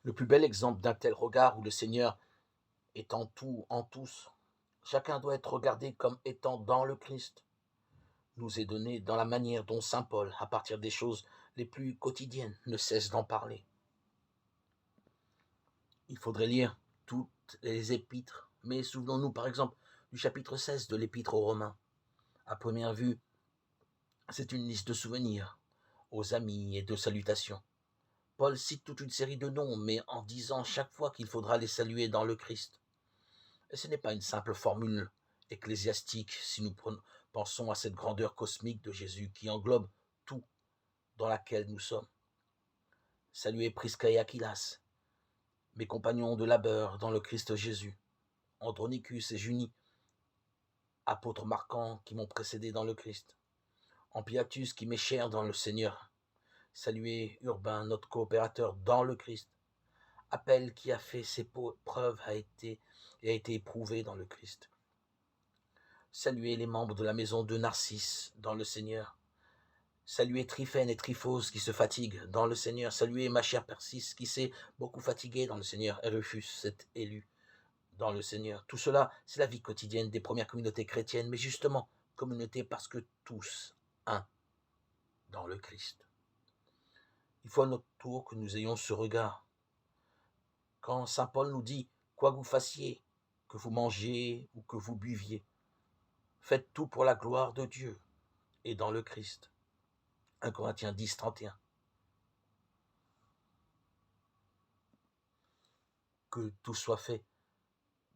Le plus bel exemple d'un tel regard où le Seigneur est en tout, en tous, chacun doit être regardé comme étant dans le Christ, nous est donné dans la manière dont saint Paul, à partir des choses les plus quotidiennes, ne cesse d'en parler. Il faudrait lire toutes les épîtres, mais souvenons-nous par exemple du chapitre 16 de l'épître aux Romains. À première vue, c'est une liste de souvenirs, aux amis et de salutations. Paul cite toute une série de noms, mais en disant chaque fois qu'il faudra les saluer dans le Christ. Et ce n'est pas une simple formule ecclésiastique si nous pensons à cette grandeur cosmique de Jésus qui englobe tout dans laquelle nous sommes. Saluez Prisca et Aquilas, mes compagnons de labeur dans le Christ Jésus, Andronicus et Junie, apôtres marquants qui m'ont précédé dans le Christ, Ampliatus qui m'est cher dans le Seigneur, saluez Urbain, notre coopérateur dans le Christ, Appel qui a fait ses preuves a été éprouvé dans le Christ. Saluez les membres de la maison de Narcisse dans le Seigneur. Saluez Tryphène et Tryphose qui se fatiguent dans le Seigneur. Saluez ma chère Persis qui s'est beaucoup fatiguée dans le Seigneur. Et Rufus s'est élu dans le Seigneur. Tout cela, c'est la vie quotidienne des premières communautés chrétiennes, mais justement, communauté parce que tous, un, dans le Christ. Il faut à notre tour que nous ayons ce regard. Quand saint Paul nous dit « Quoi que vous fassiez, que vous mangiez ou que vous buviez, faites tout pour la gloire de Dieu et dans le Christ. » 1 Corinthiens 10, 31. Que tout soit fait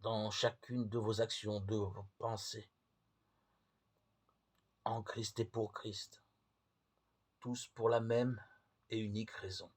dans chacune de vos actions, de vos pensées, en Christ et pour Christ, tous pour la même et unique raison.